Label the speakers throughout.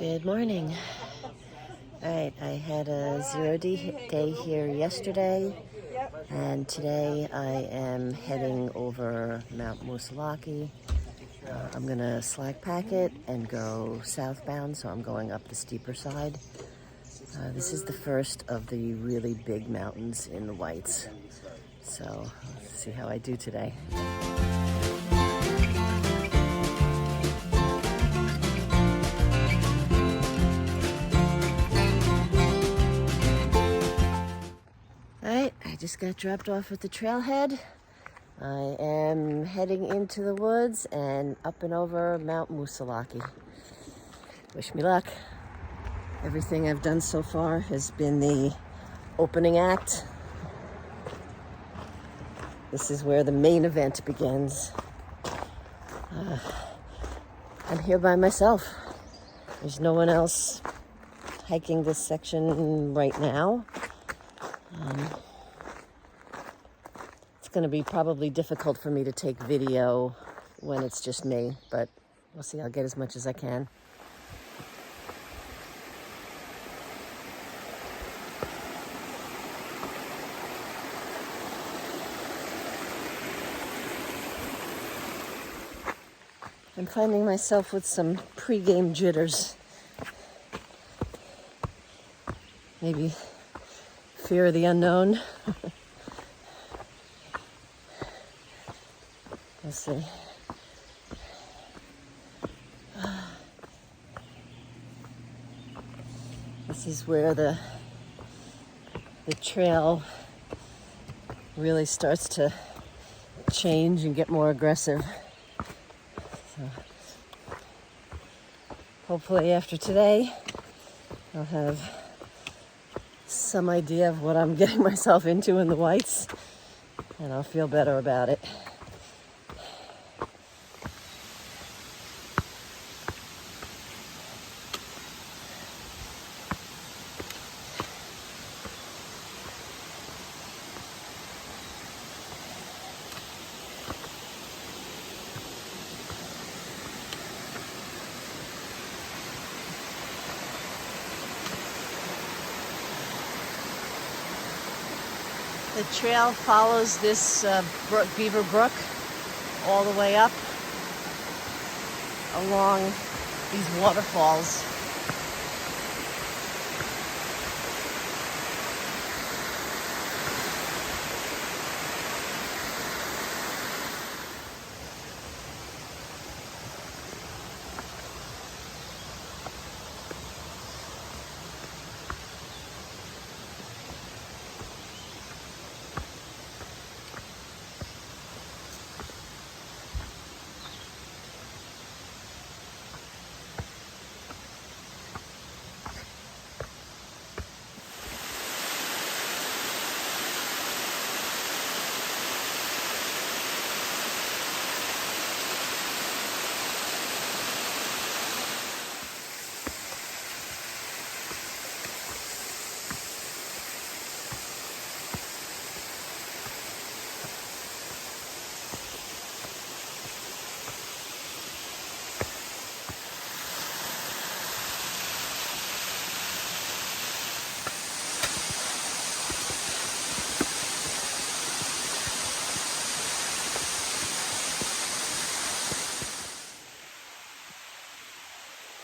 Speaker 1: Good morning. All right, I had a 0 day here yesterday, and today I am heading over Mount Moosilauke. I'm gonna slackpack it and go southbound, so I'm going up the steeper side. This is the first of the really big mountains in the Whites, so let's see how I do today. Alright, I just got dropped off at the trailhead. I am heading into the woods and up and over Mount Moosilauke. Wish me luck. Everything I've done so far has been the opening act. This is where the main event begins. I'm here by myself. There's no one else hiking this section right now. It's going to be probably difficult for me to take video when it's just me, but we'll see. I'll get as much as I can. I'm finding myself with some pre-game jitters. Maybe fear of the unknown. Let's see. This is where the trail really starts to change and get more aggressive. So hopefully after today, I'll have some idea of what I'm getting myself into in the Whites, and I'll feel better about it. The trail follows this Beaver Brook all the way up along these waterfalls.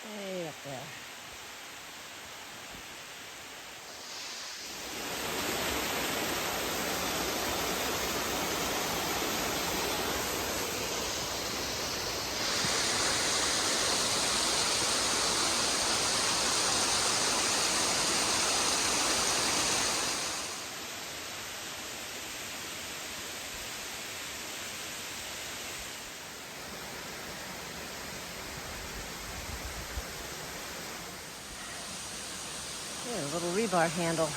Speaker 1: Way up there. Yeah, a little rebar handle.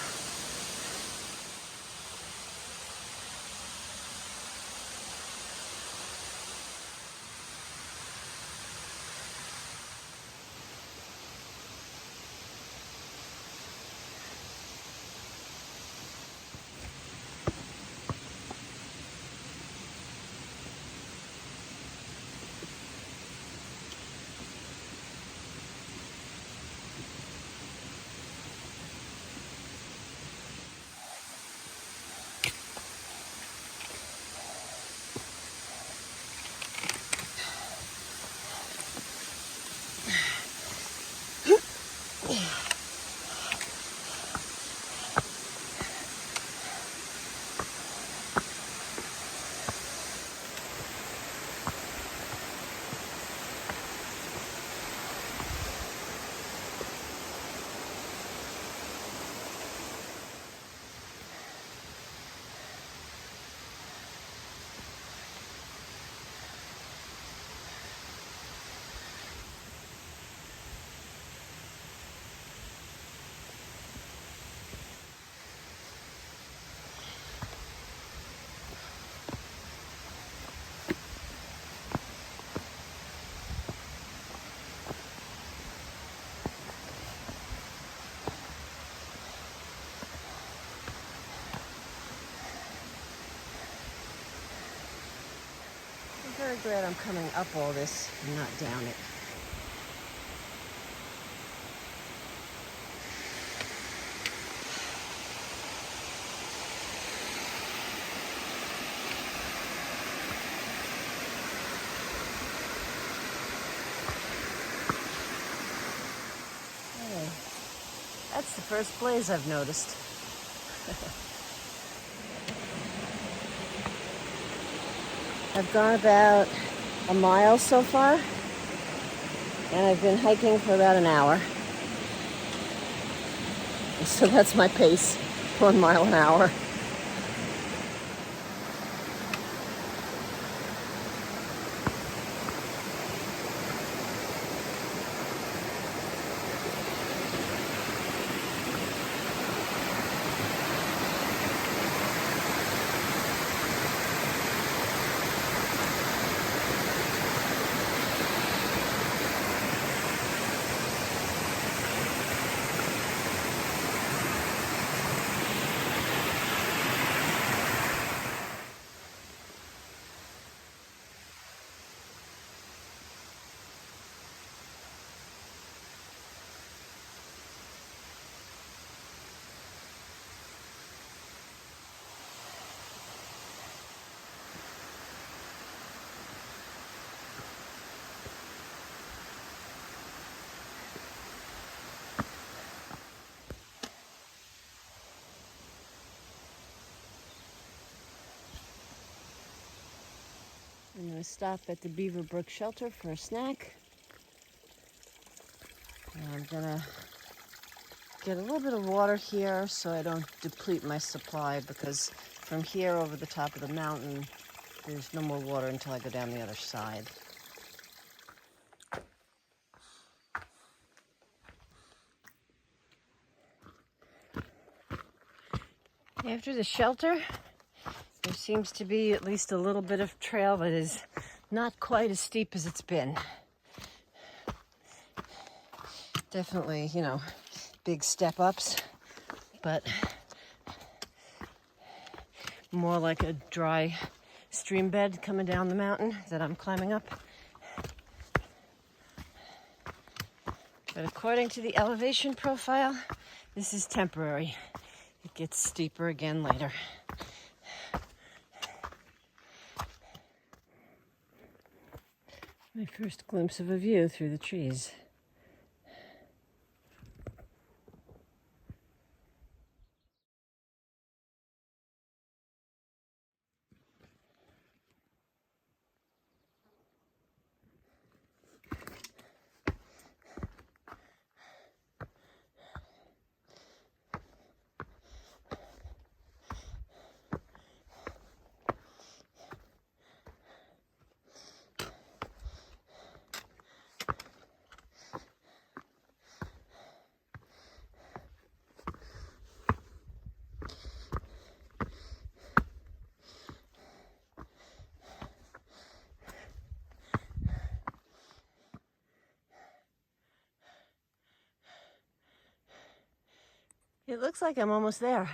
Speaker 1: glad I'm coming up all this and not down it. Hey, that's the first blaze I've noticed. I've gone about a mile so far, and I've been hiking for about an hour. So that's my pace, 1 mile an hour. I'm going to stop at the Beaver Brook shelter for a snack. And I'm going to get a little bit of water here so I don't deplete my supply, because from here over the top of the mountain, there's no more water until I go down the other side. After the shelter, there seems to be at least a little bit of trail that is not quite as steep as it's been. Definitely, you know, big step ups, but more like a dry stream bed coming down the mountain that I'm climbing up. But according to the elevation profile, this is temporary. It gets steeper again later. My first glimpse of a view through the trees. It looks like I'm almost there.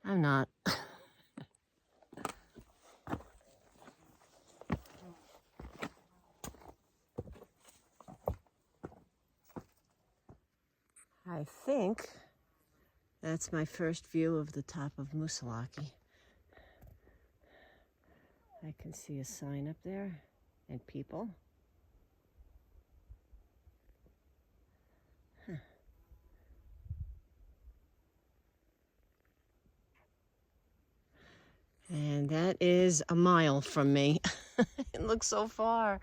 Speaker 1: I'm not. I think that's my first view of the top of Moosilauke. I can see a sign up there and people. Huh. And that is a mile from me. It looks so far.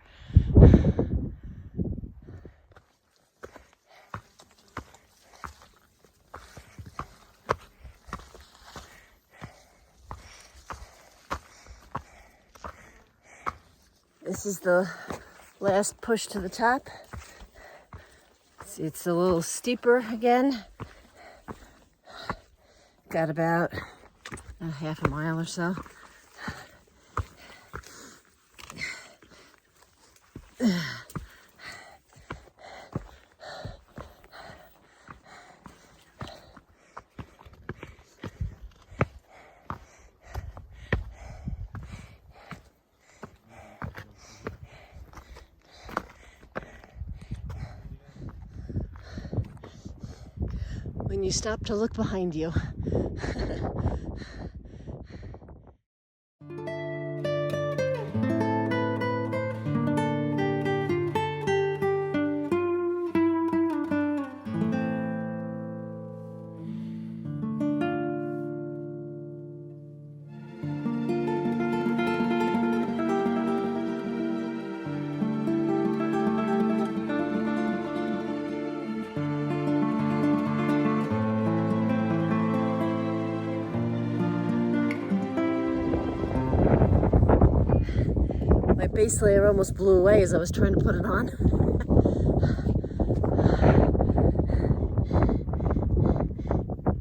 Speaker 1: This is the last push to the top. It's a little steeper again. Got about half a mile or so. when you stop to look behind you. My base layer almost blew away as I was trying to put it on.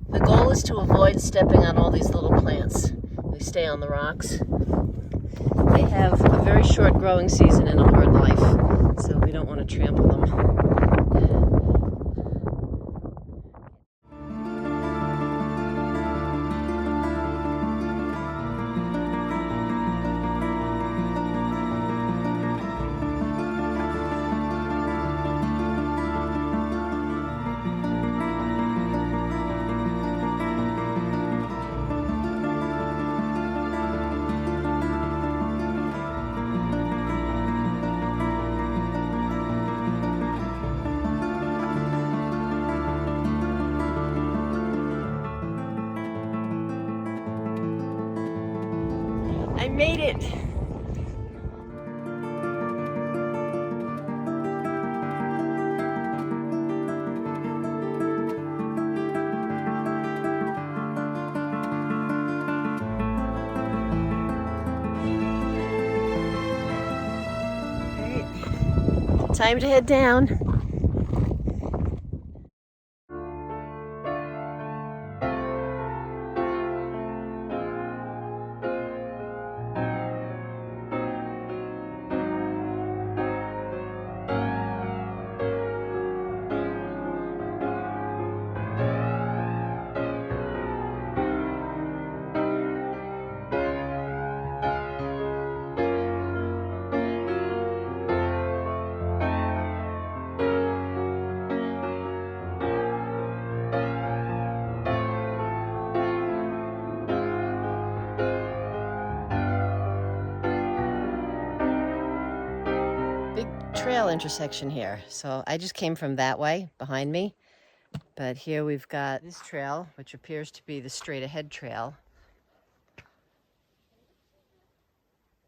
Speaker 1: The goal is to avoid stepping on all these little plants. They stay on the rocks. They have a very short growing season and a hard life, so we don't want to trample them. I made it! Alright, time to head down. Trail intersection here. So I just came from that way behind me, but here we've got this trail, which appears to be the straight ahead trail,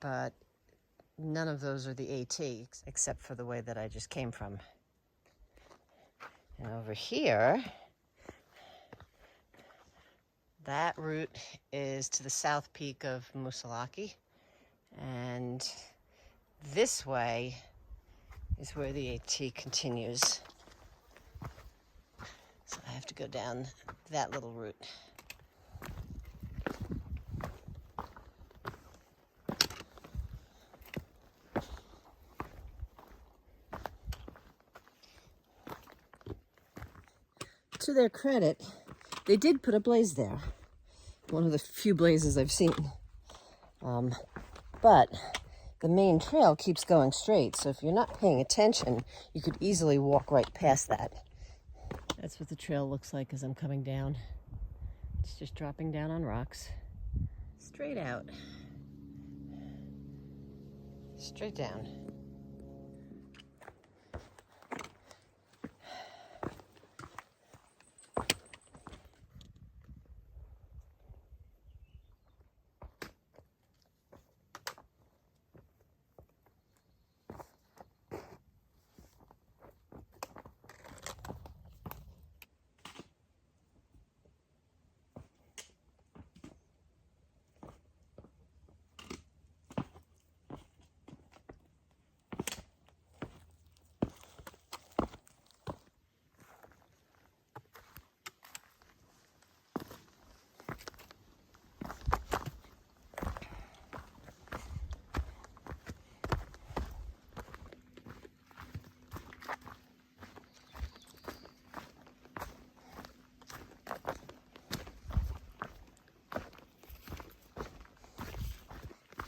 Speaker 1: but none of those are the AT except for the way that I just came from. And over here, that route is to the south peak of Moosilauke, and this way is where the AT continues. So I have to go down that little route. To their credit, they did put a blaze there. One of the few blazes I've seen. But the main trail keeps going straight, so if you're not paying attention, you could easily walk right past that. That's what the trail looks like as I'm coming down. It's just dropping down on rocks. Straight out. Straight down.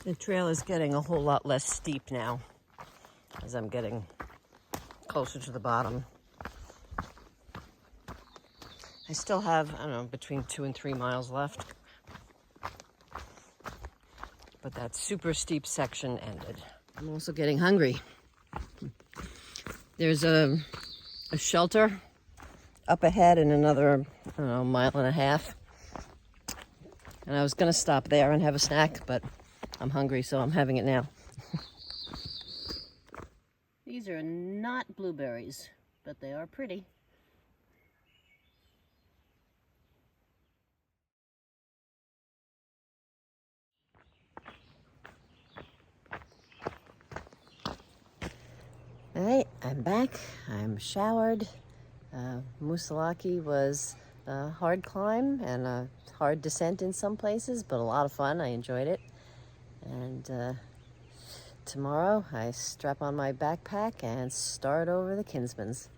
Speaker 1: The trail is getting a whole lot less steep now as I'm getting closer to the bottom. I still have, I don't know, between 2 and 3 miles left. But that super steep section ended. I'm also getting hungry. There's a shelter up ahead in another, I don't know, mile and a half. And I was gonna stop there and have a snack, but I'm hungry, so I'm having it now. These are not blueberries, but they are pretty. All right, I'm back. I'm showered. Moosilauke was a hard climb and a hard descent in some places, but a lot of fun. I enjoyed it. And tomorrow I strap on my backpack and start over the Kinsmans.